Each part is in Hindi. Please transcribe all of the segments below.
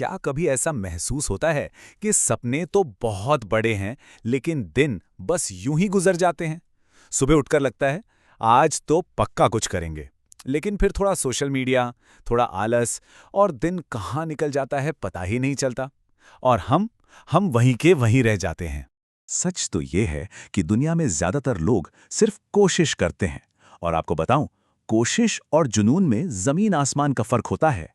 क्या कभी ऐसा महसूस होता है कि सपने तो बहुत बड़े हैं, लेकिन दिन बस यूं ही गुजर जाते हैं? सुबह उठकर लगता है आज तो पक्का कुछ करेंगे, लेकिन फिर थोड़ा सोशल मीडिया, थोड़ा आलस और दिन कहाँ निकल जाता है पता ही नहीं चलता। और हम वहीं के वहीं रह जाते हैं। सच तो ये है कि दुनिया में ज्यादातर लोग सिर्फ कोशिश करते हैं। और आपको बताऊं, कोशिश और जुनून में जमीन आसमान का फर्क होता है।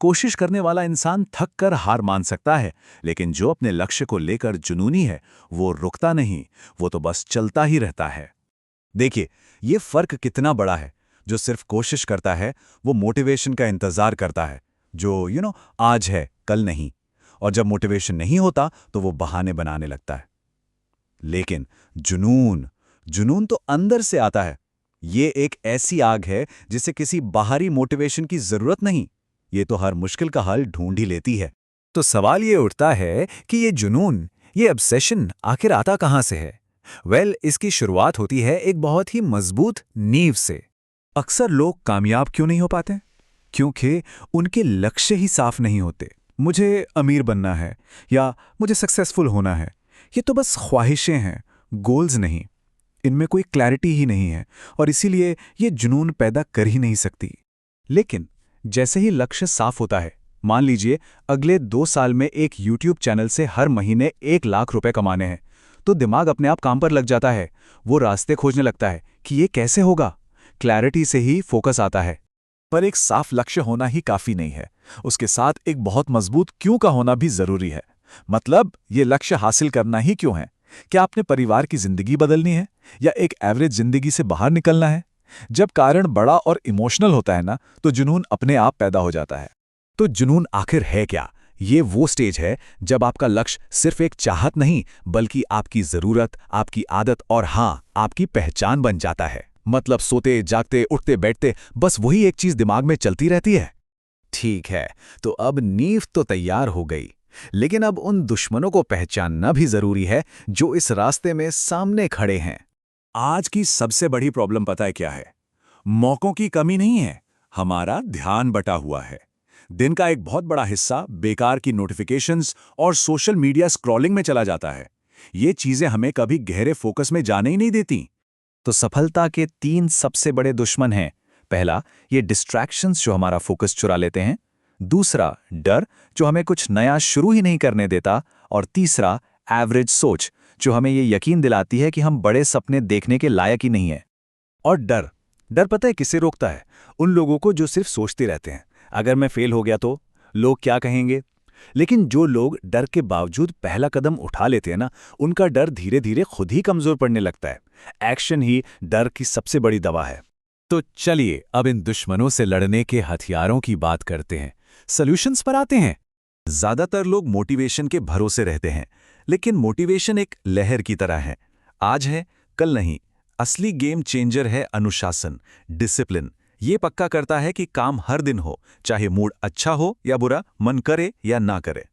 कोशिश करने वाला इंसान थक कर हार मान सकता है, लेकिन जो अपने लक्ष्य को लेकर जुनूनी है वो रुकता नहीं, वो तो बस चलता ही रहता है। देखिए, ये फर्क कितना बड़ा है। जो सिर्फ कोशिश करता है वो मोटिवेशन का इंतजार करता है, जो आज है कल नहीं। और जब मोटिवेशन नहीं होता तो वो बहाने बनाने लगता है। लेकिन जुनून जुनून तो अंदर से आता है। ये एक ऐसी आग है जिसे किसी बाहरी मोटिवेशन की जरूरत नहीं। ये तो हर मुश्किल का हल ढूंढ ही लेती है। तो सवाल ये उठता है कि ये जुनून, ये ऑब्सेशन आखिर आता कहां से है? इसकी शुरुआत होती है एक बहुत ही मजबूत नींव से। अक्सर लोग कामयाब क्यों नहीं हो पाते? क्योंकि उनके लक्ष्य ही साफ नहीं होते। मुझे अमीर बनना है या मुझे सक्सेसफुल होना है, ये तो बस ख्वाहिशें हैं, गोल्स नहीं। इनमें कोई क्लैरिटी ही नहीं है और इसीलिए ये जुनून पैदा कर ही नहीं सकती। लेकिन जैसे ही लक्ष्य साफ होता है, मान लीजिए अगले 2 साल में एक YouTube चैनल से हर महीने 1 लाख रुपए कमाने हैं, तो दिमाग अपने आप काम पर लग जाता है। वो रास्ते खोजने लगता है कि ये कैसे होगा। क्लैरिटी से ही फोकस आता है। पर एक साफ लक्ष्य होना ही काफी नहीं है, उसके साथ एक बहुत मजबूत क्यों का होना भी जरूरी है। मतलब ये लक्ष्य हासिल करना ही क्यों है? क्या आपने परिवार की जिंदगी बदलनी है या एक एवरेज जिंदगी से बाहर निकलना है? जब कारण बड़ा और इमोशनल होता है ना, तो जुनून अपने आप पैदा हो जाता है। तो जुनून आखिर है क्या? ये वो स्टेज है जब आपका लक्ष्य सिर्फ एक चाहत नहीं, बल्कि आपकी जरूरत, आपकी आदत और हाँ, आपकी पहचान बन जाता है। मतलब सोते जागते उठते बैठते बस वही एक चीज दिमाग में चलती रहती है। ठीक है, तो अब नींव तो तैयार हो गई, लेकिन अब उन दुश्मनों को पहचानना भी जरूरी है जो इस रास्ते में सामने खड़े हैं। आज की सबसे बड़ी प्रॉब्लम पता है क्या है? मौकों की कमी नहीं है, हमारा ध्यान बटा हुआ है। दिन का एक बहुत बड़ा हिस्सा बेकार की नोटिफिकेशंस और सोशल मीडिया स्क्रॉलिंग में चला जाता है। ये चीजें हमें कभी गहरे फोकस में जाने ही नहीं देती। तो सफलता के 3 सबसे बड़े दुश्मन हैं। पहला, ये डिस्ट्रैक्शंस जो हमारा फोकस चुरा लेते हैं। दूसरा, डर जो हमें कुछ नया शुरू ही नहीं करने देता। और तीसरा, एवरेज सोच जो हमें ये यकीन दिलाती है कि हम बड़े सपने देखने के लायक ही नहीं हैं। और डर डर पता है किसे रोकता है? उन लोगों को जो सिर्फ सोचते रहते हैं, अगर मैं फेल हो गया तो लोग क्या कहेंगे। लेकिन जो लोग डर के बावजूद पहला कदम उठा लेते हैं ना, उनका डर धीरे धीरे खुद ही कमजोर पड़ने लगता है। एक्शन ही डर की सबसे बड़ी दवा है। तो चलिए अब इन दुश्मनों से लड़ने के हथियारों की बात करते हैं, सॉल्यूशंस पर आते हैं। ज्यादातर लोग मोटिवेशन के भरोसे रहते हैं, लेकिन मोटिवेशन एक लहर की तरह है, आज है कल नहीं। असली गेम चेंजर है अनुशासन, डिसिप्लिन। ये पक्का करता है कि काम हर दिन हो, चाहे मूड अच्छा हो या बुरा, मन करे या ना करे।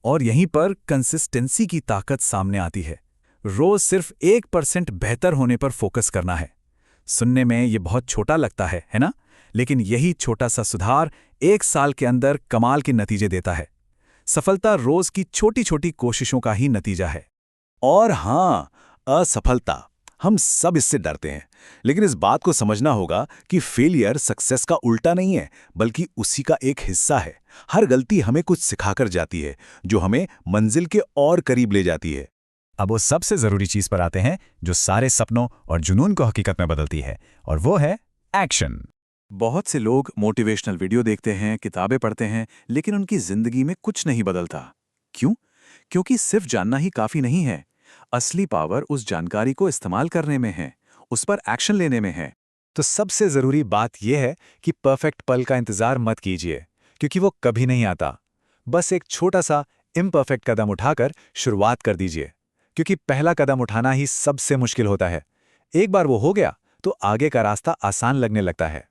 और यहीं पर कंसिस्टेंसी की ताकत सामने आती है। रोज सिर्फ 1% बेहतर होने पर फोकस करना है। सुनने में ये बहुत छोटा लगता है ना? लेकिन यही छोटा सा सुधार 1 साल के अंदर कमाल के नतीजे देता है। सफलता रोज की छोटी छोटी कोशिशों का ही नतीजा है। और हाँ, असफलता, हम सब इससे डरते हैं, लेकिन इस बात को समझना होगा कि फेलियर सक्सेस का उल्टा नहीं है, बल्कि उसी का एक हिस्सा है। हर गलती हमें कुछ सिखाकर जाती है, जो हमें मंजिल के और करीब ले जाती है। अब वो सबसे जरूरी चीज पर आते हैं जो सारे सपनों और जुनून को हकीकत में बदलती है, और वो है एक्शन। बहुत से लोग मोटिवेशनल वीडियो देखते हैं, किताबें पढ़ते हैं, लेकिन उनकी जिंदगी में कुछ नहीं बदलता। क्यों? क्योंकि सिर्फ जानना ही काफी नहीं है। असली पावर उस जानकारी को इस्तेमाल करने में है, उस पर एक्शन लेने में है। तो सबसे जरूरी बात यह है कि परफेक्ट पल का इंतजार मत कीजिए, क्योंकि वो कभी नहीं आता। बस एक छोटा सा इम्परफेक्ट कदम उठाकर शुरुआत कर दीजिए, क्योंकि पहला कदम उठाना ही सबसे मुश्किल होता है। एक बार वो हो गया तो आगे का रास्ता आसान लगने लगता है।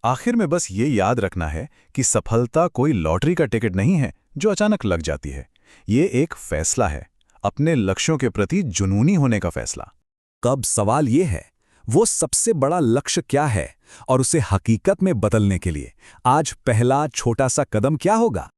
आखिर में बस ये याद रखना है कि सफलता कोई लॉटरी का टिकट नहीं है जो अचानक लग जाती है। ये एक फैसला है, अपने लक्ष्यों के प्रति जुनूनी होने का फैसला। कब सवाल ये है, वो सबसे बड़ा लक्ष्य क्या है और उसे हकीकत में बदलने के लिए आज पहला छोटा सा कदम क्या होगा?